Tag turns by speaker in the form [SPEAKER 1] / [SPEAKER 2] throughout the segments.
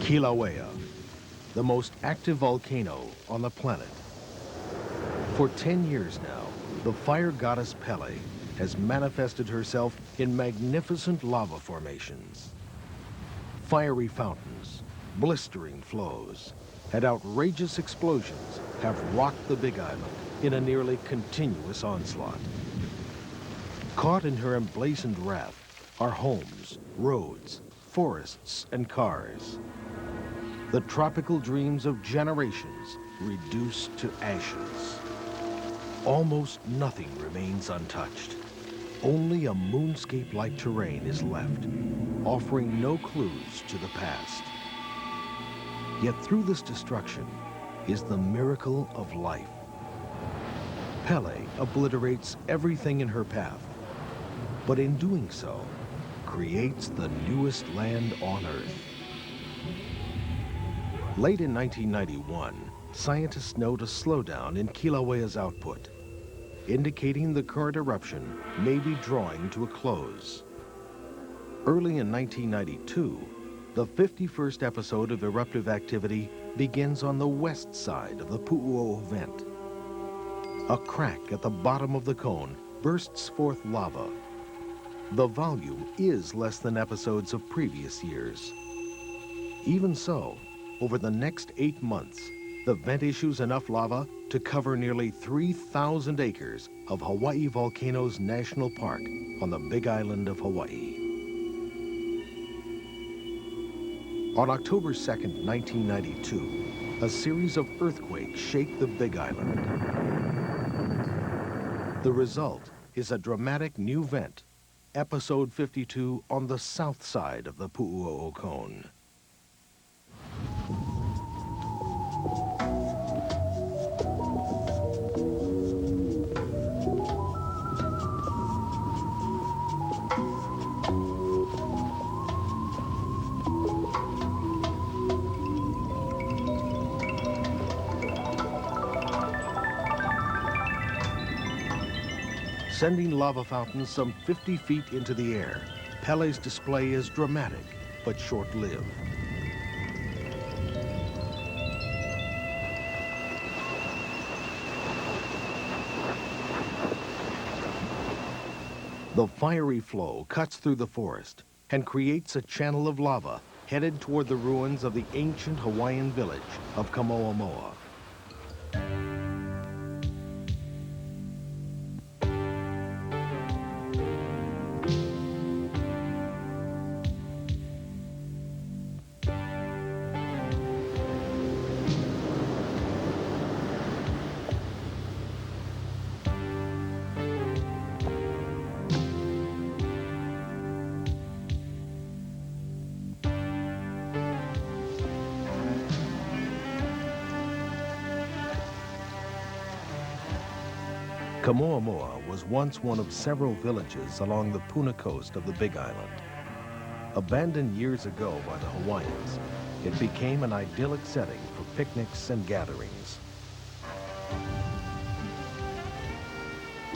[SPEAKER 1] Kilauea, the most active volcano on the planet. For 10 years now, the fire goddess Pele has manifested herself in magnificent lava formations. Fiery fountains, blistering flows, and outrageous explosions have rocked the Big Island in a nearly continuous onslaught. Caught in her emblazoned wrath are homes, roads, forests, and cars. The tropical dreams of generations reduced to ashes. Almost nothing remains untouched. Only a moonscape-like terrain is left, offering no clues to the past. Yet through this destruction is the miracle of life. Pele obliterates everything in her path, but in doing so, creates the newest land on Earth. Late in 1991, scientists note a slowdown in Kilauea's output, indicating the current eruption may be drawing to a close. Early in 1992, the 51st episode of eruptive activity begins on the west side of the Pu'u'o vent. A crack at the bottom of the cone bursts forth lava. The volume is less than episodes of previous years. Even so, over the next 8 months, the vent issues enough lava to cover nearly 3,000 acres of Hawaii Volcanoes National Park on the Big Island of Hawaii. On October 2nd, 1992, a series of earthquakes shake the Big Island. The result is a dramatic new vent, episode 52 on the south side of the Pu'u'o cone. Sending lava fountains some 50 feet into the air, Pele's display is dramatic but short-lived. The fiery flow cuts through the forest and creates a channel of lava headed toward the ruins of the ancient Hawaiian village of Kamoamoa. Kamoamoa was once one of several villages along the Puna coast of the Big Island. Abandoned years ago by the Hawaiians, it became an idyllic setting for picnics and gatherings.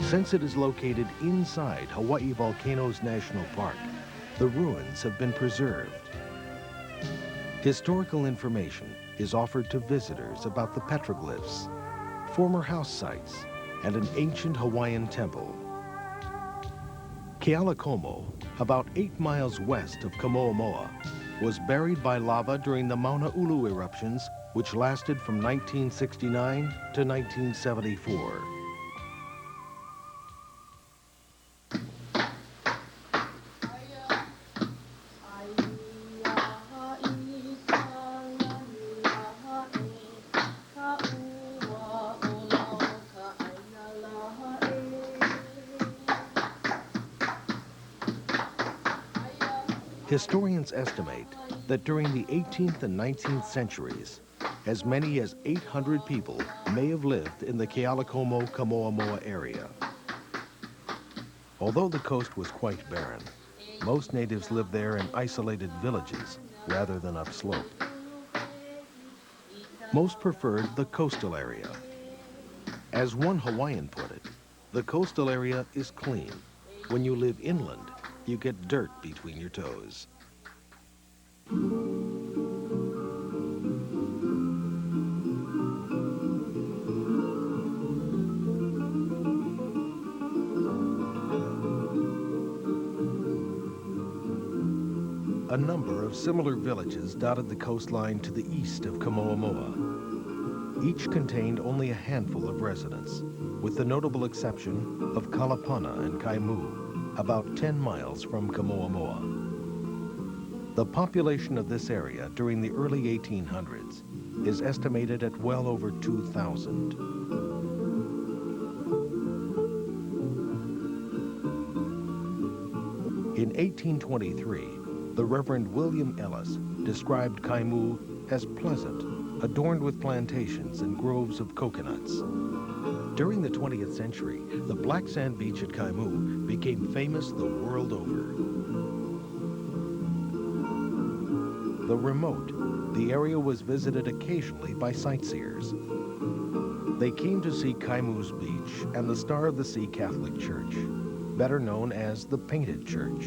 [SPEAKER 1] Since it is located inside Hawaii Volcanoes National Park, the ruins have been preserved. Historical information is offered to visitors about the petroglyphs, former house sites, and an ancient Hawaiian temple. Kealakomo, about 8 miles west of Kamoamoa, was buried by lava during the Mauna Ulu eruptions, which lasted from 1969 to 1974. Historians estimate that during the 18th and 19th centuries, as many as 800 people may have lived in the Kealakomo-Kamoamoa area. Although the coast was quite barren, most natives lived there in isolated villages rather than upslope. Most preferred the coastal area. As one Hawaiian put it, the coastal area is clean. When you live inland, you get dirt between your toes. A number of similar villages dotted the coastline to the east of Kamoamoa. Each contained only a handful of residents, with the notable exception of Kalapana and Kaimu, about 10 miles from Kamoamoa. The population of this area during the early 1800s is estimated at well over 2,000. In 1823, the Reverend William Ellis described Kaimu as pleasant, adorned with plantations and groves of coconuts. During the 20th century, the black sand beach at Kaimu became famous the world over. Though remote, the area was visited occasionally by sightseers. They came to see Kaimu's beach and the Star of the Sea Catholic Church, better known as the Painted Church.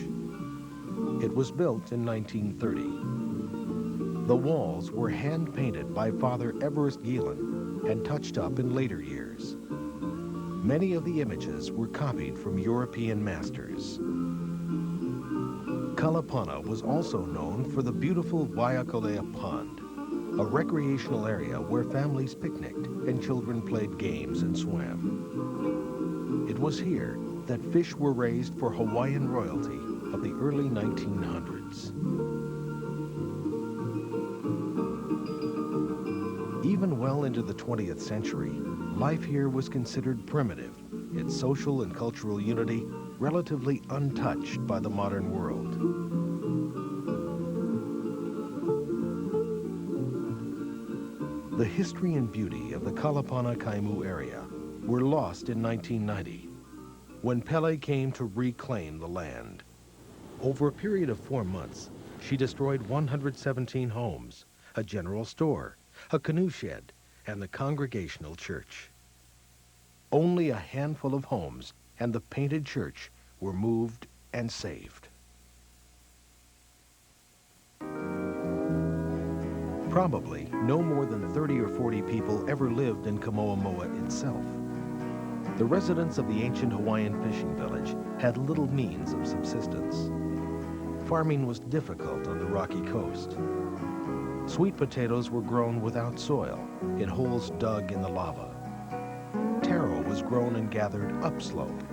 [SPEAKER 1] It was built in 1930. The walls were hand-painted by Father Everest Gielan and touched up in later years. Many of the images were copied from European masters. Kalapana was also known for the beautiful Waiakolea Pond, a recreational area where families picnicked and children played games and swam. It was here that fish were raised for Hawaiian royalty of the early 1900s. Even well into the 20th century, life here was considered primitive, its social and cultural unity relatively untouched by the modern world. The history and beauty of the Kalapana Kaimu area were lost in 1990, when Pele came to reclaim the land. Over a period of 4 months, she destroyed 117 homes, a general store, a canoe shed, and the Congregational Church. Only a handful of homes and the Painted Church were moved and saved. Probably no more than 30 or 40 people ever lived in Kamoamoa itself. The residents of the ancient Hawaiian fishing village had little means of subsistence. Farming was difficult on the rocky coast. Sweet potatoes were grown without soil, in holes dug in the lava. Taro was grown and gathered upslope.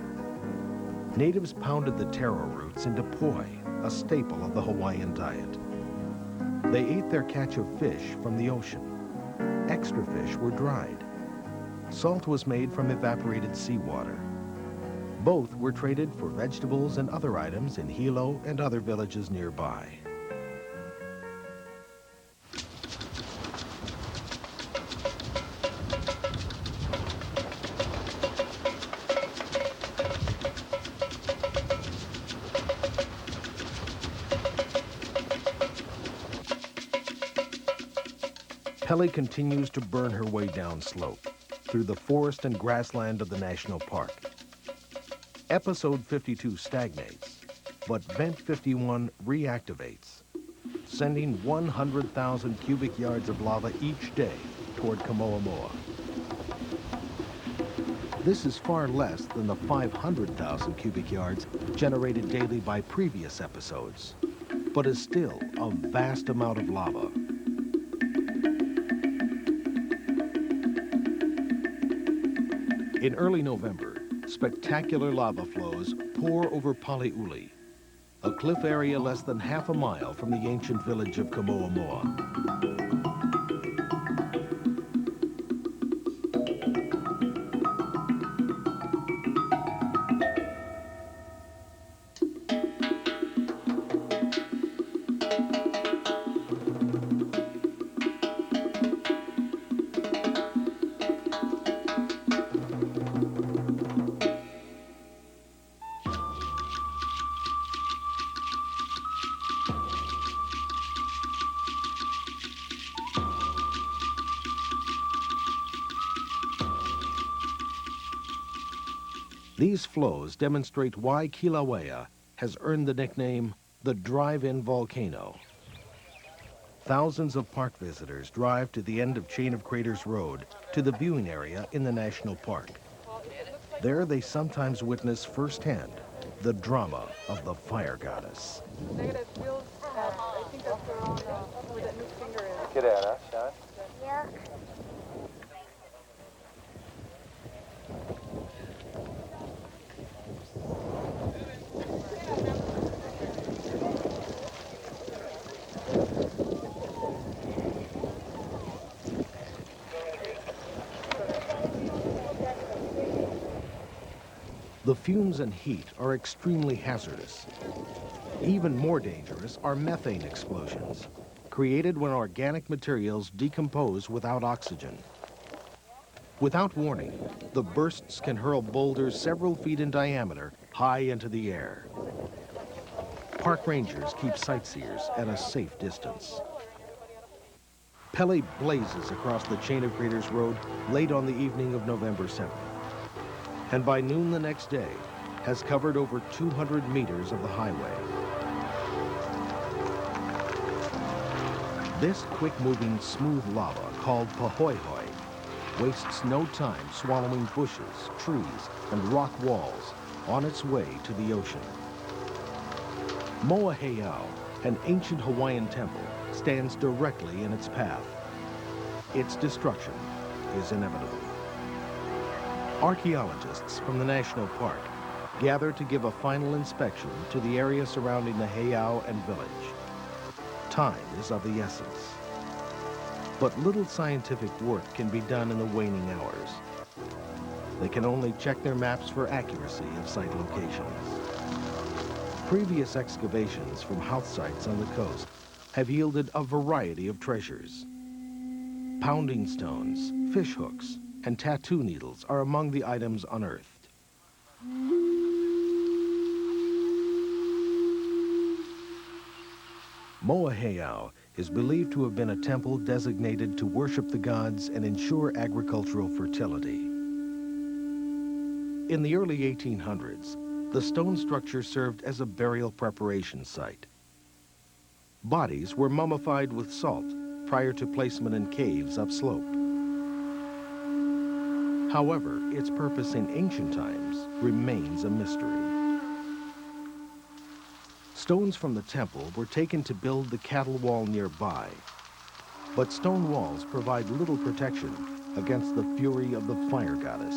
[SPEAKER 1] Natives pounded the taro roots into poi, a staple of the Hawaiian diet. They ate their catch of fish from the ocean. Extra fish were dried. Salt was made from evaporated seawater. Both were traded for vegetables and other items in Hilo and other villages nearby. Pele continues to burn her way down slope through the forest and grassland of the national park. Episode 52 stagnates, but vent 51 reactivates, sending 100,000 cubic yards of lava each day toward Kamoamoa. This is far less than the 500,000 cubic yards generated daily by previous episodes, but is still a vast amount of lava. In early November, spectacular lava flows pour over Paliuli, a cliff area less than half a mile from the ancient village of Kamoamoa. These flows demonstrate why Kilauea has earned the nickname the drive-in volcano. Thousands of park visitors drive to the end of Chain of Craters Road to the viewing area in the national park. There they sometimes witness firsthand the drama of the fire goddess. The fumes and heat are extremely hazardous. Even more dangerous are methane explosions, created when organic materials decompose without oxygen. Without warning, the bursts can hurl boulders several feet in diameter high into the air. Park rangers keep sightseers at a safe distance. Pele blazes across the chain of craters road late on the evening of November 7th. And by noon the next day, has covered over 200 meters of the highway. This quick-moving, smooth lava, called pahoehoe, wastes no time swallowing bushes, trees, and rock walls on its way to the ocean. Moa Heiau, an ancient Hawaiian temple, stands directly in its path. Its destruction is inevitable. Archaeologists from the national park gather to give a final inspection to the area surrounding the heiau and village. Time is of the essence. But little scientific work can be done in the waning hours. They can only check their maps for accuracy of site locations. Previous excavations from house sites on the coast have yielded a variety of treasures. Pounding stones, fish hooks, and tattoo needles are among the items unearthed. Moa Heiau is believed to have been a temple designated to worship the gods and ensure agricultural fertility. In the early 1800s, the stone structure served as a burial preparation site. Bodies were mummified with salt prior to placement in caves upslope. However, its purpose in ancient times remains a mystery. Stones from the temple were taken to build the cattle wall nearby, but stone walls provide little protection against the fury of the fire goddess.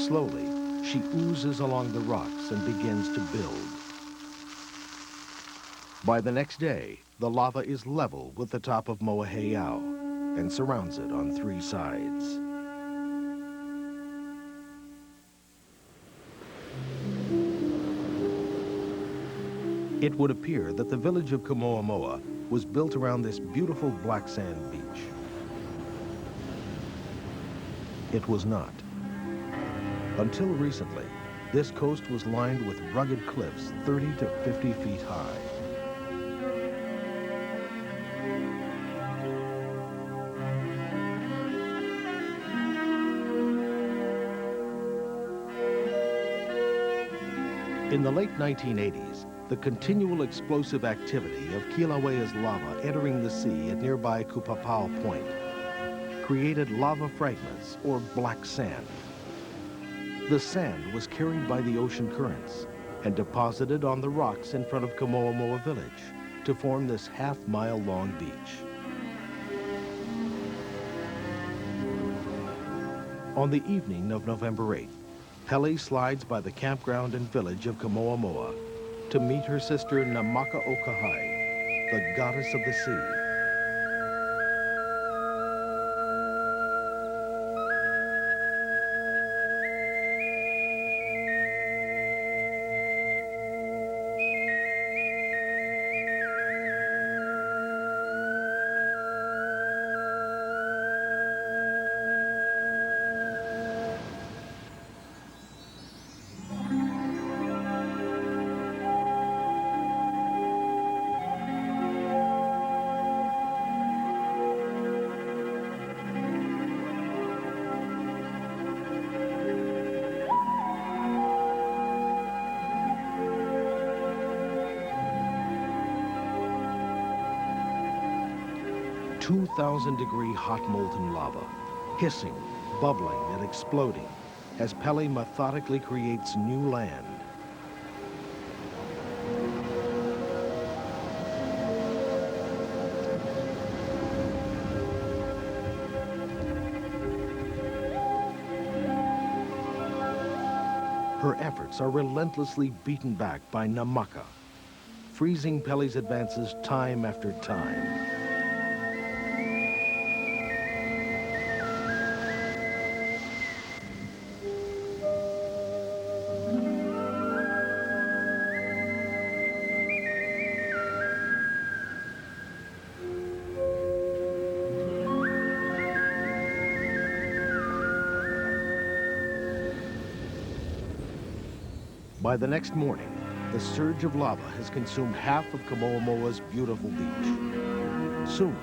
[SPEAKER 1] Slowly, she oozes along the rocks and begins to build. By the next day, the lava is level with the top of Moa Heiau and surrounds it on 3 sides. It would appear that the village of Kamoamoa was built around this beautiful black sand beach. It was not. Until recently, this coast was lined with rugged cliffs 30 to 50 feet high. In the late 1980s, the continual explosive activity of Kilauea's lava entering the sea at nearby Kupapau Point created lava fragments, or black sand. The sand was carried by the ocean currents and deposited on the rocks in front of Kamoamoa village to form this half-mile-long beach. On the evening of November 8th, Pele slides by the campground and village of Kamoamoa to meet her sister Namaka Okahai, the goddess of the sea. .2,000-degree hot molten lava, hissing, bubbling, and exploding as Pele methodically creates new land. Her efforts are relentlessly beaten back by Namaka, freezing Pele's advances time after time. By the next morning, the surge of lava has consumed half of Kamoamoa's beautiful beach. Soon,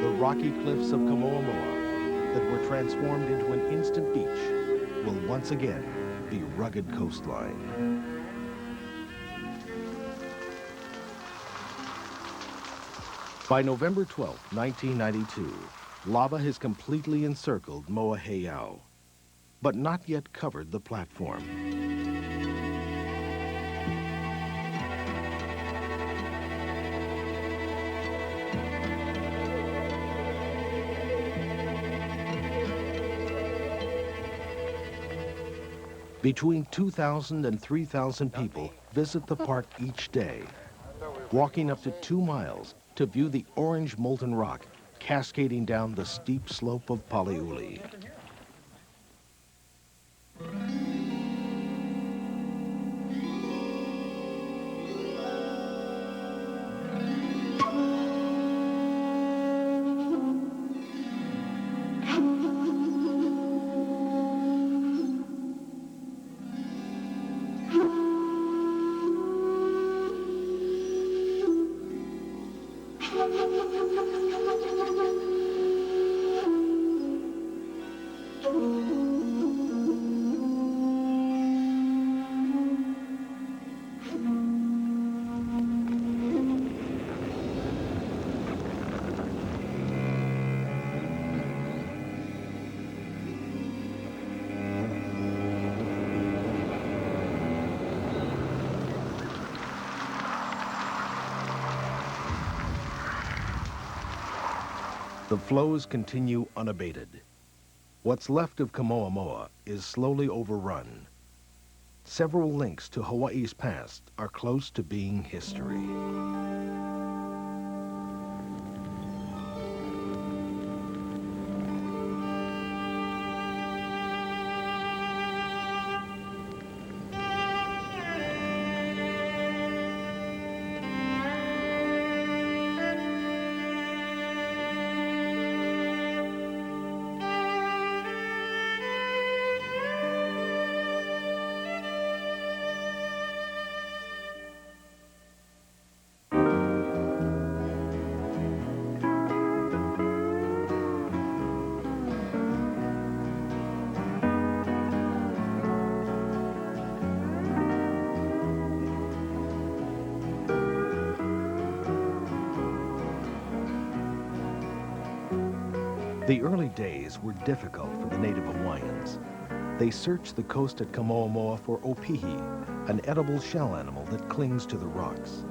[SPEAKER 1] the rocky cliffs of Kamoamoa that were transformed into an instant beach will once again be rugged coastline. By November 12, 1992, lava has completely encircled Moa Heiau, but not yet covered the platform. Between 2,000 and 3,000 people visit the park each day, walking up to 2 miles to view the orange molten rock cascading down the steep slope of Paliuli. The flows continue unabated. What's left of Kamoamoa is slowly overrun. Several links to Hawaii's past are close to being history. The early days were difficult for the native Hawaiians. They searched the coast at Kamoamoa for opihi, an edible shell animal that clings to the rocks.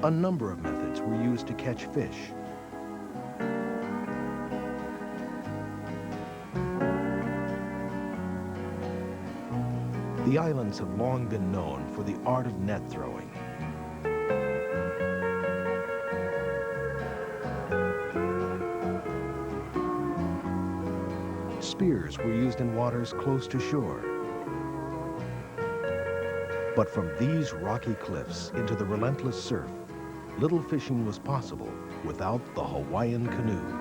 [SPEAKER 1] A number of methods were used to catch fish. The islands have long been known for the art of net throwing. Spears were used in waters close to shore. But from these rocky cliffs into the relentless surf, little fishing was possible without the Hawaiian canoe.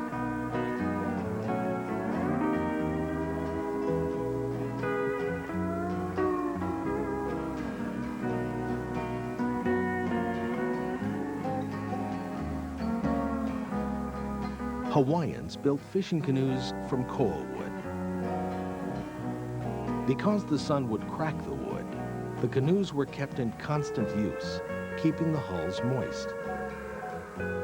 [SPEAKER 1] Hawaiians built fishing canoes from coal wood. Because the sun would crack the wood, the canoes were kept in constant use, keeping the hulls moist.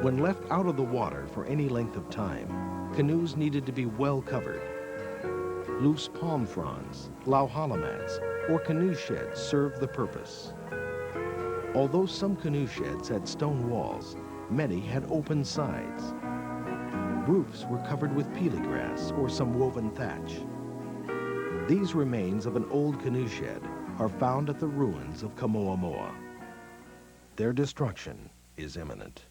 [SPEAKER 1] When left out of the water for any length of time, canoes needed to be well covered. Loose palm fronds, lauhala mats, or canoe sheds served the purpose. Although some canoe sheds had stone walls, many had open sides. Roofs were covered with pili grass or some woven thatch. These remains of an old canoe shed are found at the ruins of Kamoamoa. Their destruction is imminent.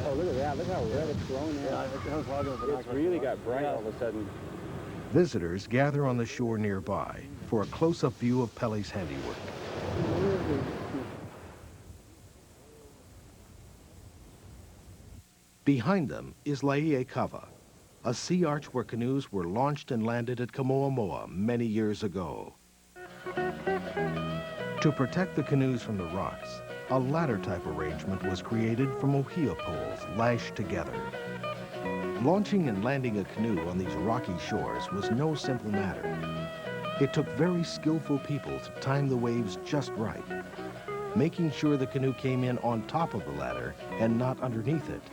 [SPEAKER 2] Oh, look at that. Look how red it's glowing now.
[SPEAKER 3] Yeah,
[SPEAKER 2] It's really got bright all of a sudden.
[SPEAKER 1] Visitors gather on the shore nearby for a close-up view of Pele's handiwork. Behind them is Laie-Kava, a sea arch where canoes were launched and landed at Kamoamoa many years ago. To protect the canoes from the rocks, a ladder-type arrangement was created from ohia poles lashed together. Launching and landing a canoe on these rocky shores was no simple matter. It took very skillful people to time the waves just right, making sure the canoe came in on top of the ladder and not underneath it.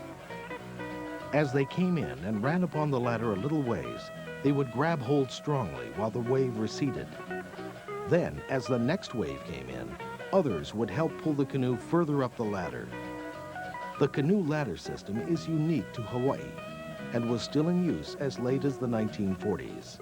[SPEAKER 1] As they came in and ran upon the ladder a little ways, they would grab hold strongly while the wave receded. Then, as the next wave came in, others would help pull the canoe further up the ladder. The canoe ladder system is unique to Hawaii and was still in use as late as the 1940s.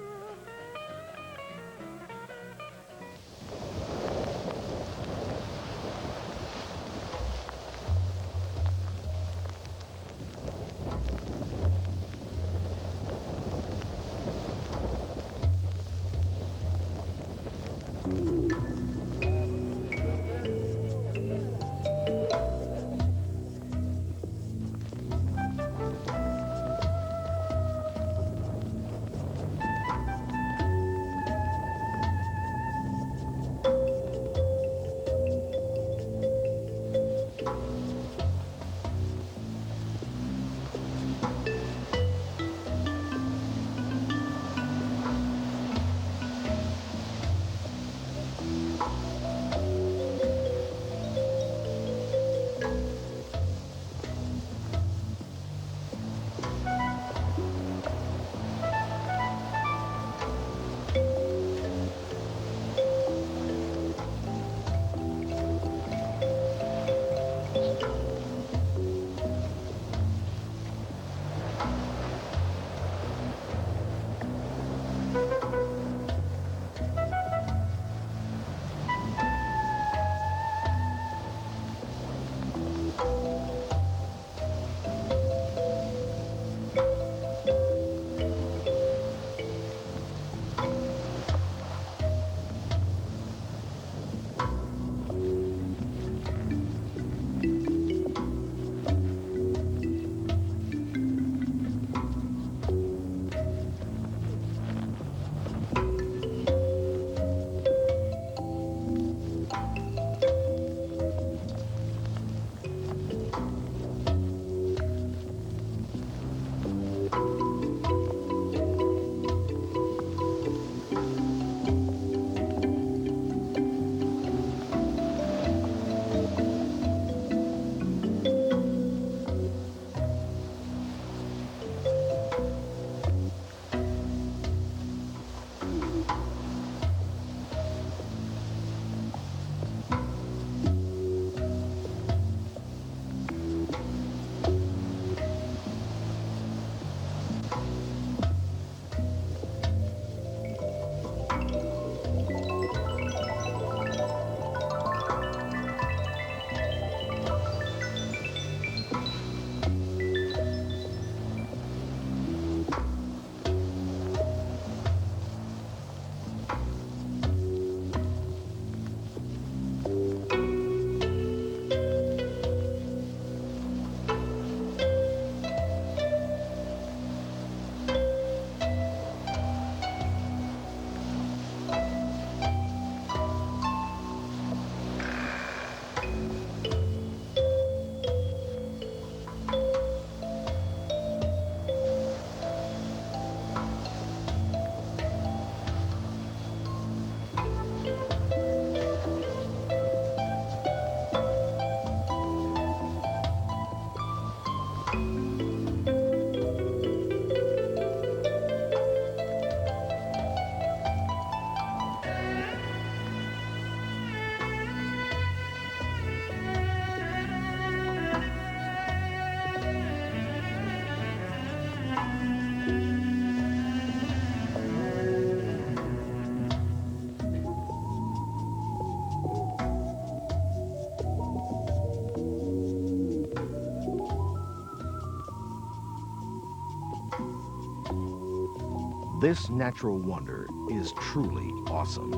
[SPEAKER 1] This natural wonder is truly awesome.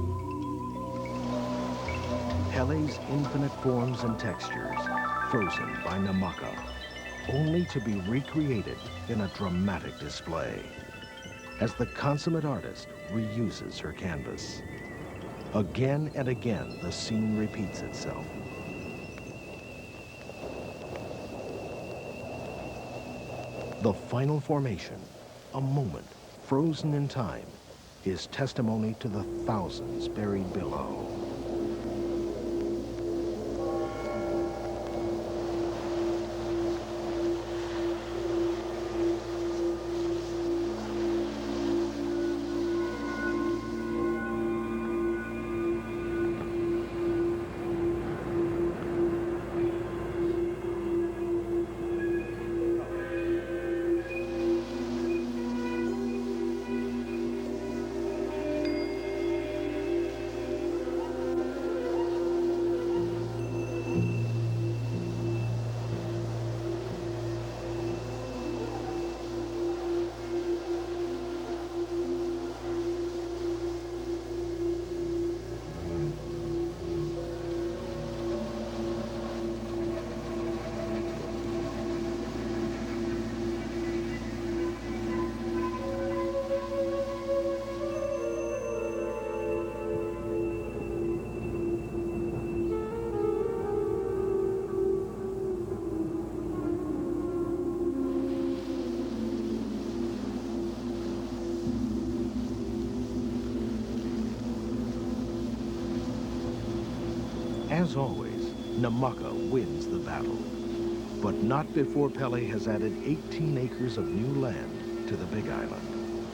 [SPEAKER 1] Pele's infinite forms and textures, frozen by Namaka, only to be recreated in a dramatic display as the consummate artist reuses her canvas. Again and again, the scene repeats itself. The final formation, a moment frozen in time, is testimony to the thousands buried below. As always, Namaka wins the battle, but not before Pele has added 18 acres of new land to the Big Island,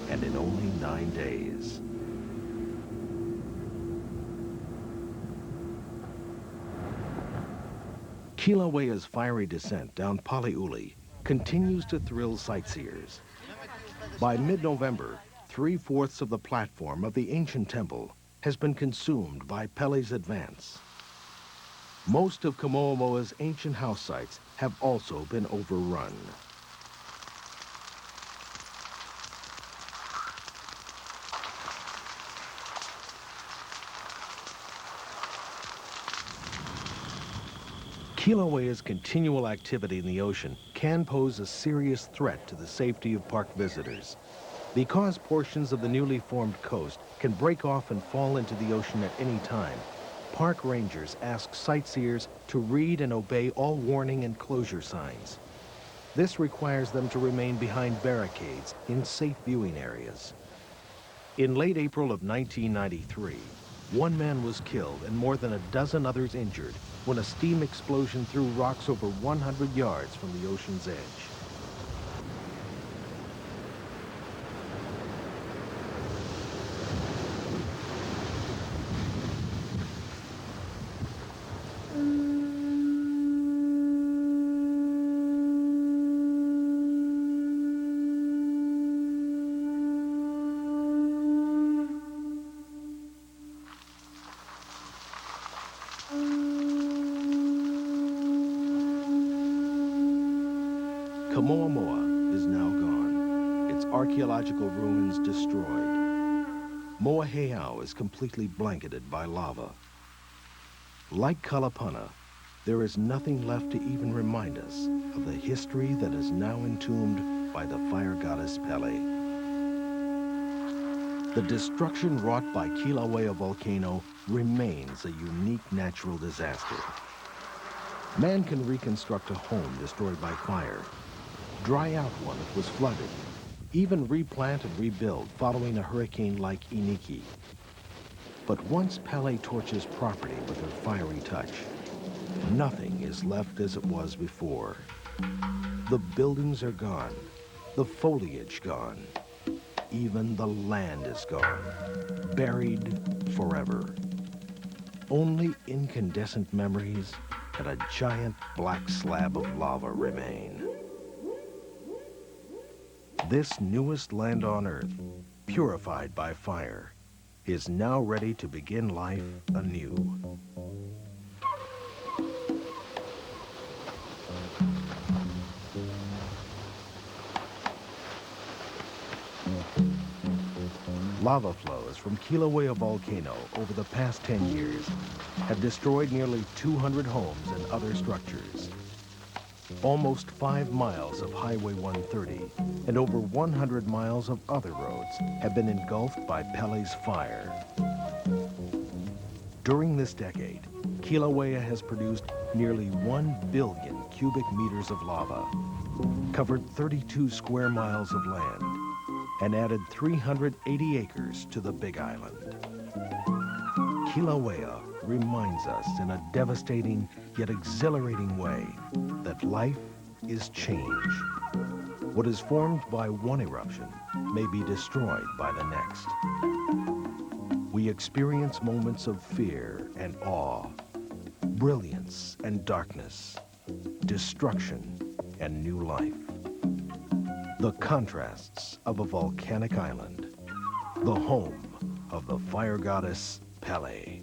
[SPEAKER 1] and in only 9 days. Kilauea's fiery descent down Paliuli continues to thrill sightseers. By mid-November, 3/4 of the platform of the ancient temple has been consumed by Pele's advance. Most of Kamoamoa's ancient house sites have also been overrun. Kilauea's continual activity in the ocean can pose a serious threat to the safety of park visitors. Because portions of the newly formed coast can break off and fall into the ocean at any time, park rangers ask sightseers to read and obey all warning and closure signs. This requires them to remain behind barricades in safe viewing areas. In late April of 1993, one man was killed and more than a dozen others injured when a steam explosion threw rocks over 100 yards from the ocean's edge. Kamoamoa is now gone, its archaeological ruins destroyed. Moaheao is completely blanketed by lava. Like Kalapana, there is nothing left to even remind us of the history that is now entombed by the fire goddess Pele. The destruction wrought by Kilauea volcano remains a unique natural disaster. Man can reconstruct a home destroyed by fire, dry out one that was flooded, even replant and rebuild following a hurricane like Iniki. But once Pele torches property with her fiery touch, nothing is left as it was before. The buildings are gone, the foliage gone, even the land is gone, buried forever. Only incandescent memories and a giant black slab of lava remain. This newest land on Earth, purified by fire, is now ready to begin life anew. Lava flows from Kilauea volcano over the past 10 years have destroyed nearly 200 homes and other structures. Almost 5 miles of Highway 130 and over 100 miles of other roads have been engulfed by Pele's fire. During this decade, Kilauea has produced nearly 1 billion cubic meters of lava, covered 32 square miles of land, and added 380 acres to the Big Island. Kilauea reminds us in a devastating yet exhilarating way that life is change. What is formed by one eruption may be destroyed by the next. We experience moments of fear and awe, brilliance and darkness, destruction and new life. The contrasts of a volcanic island, the home of the fire goddess Pele.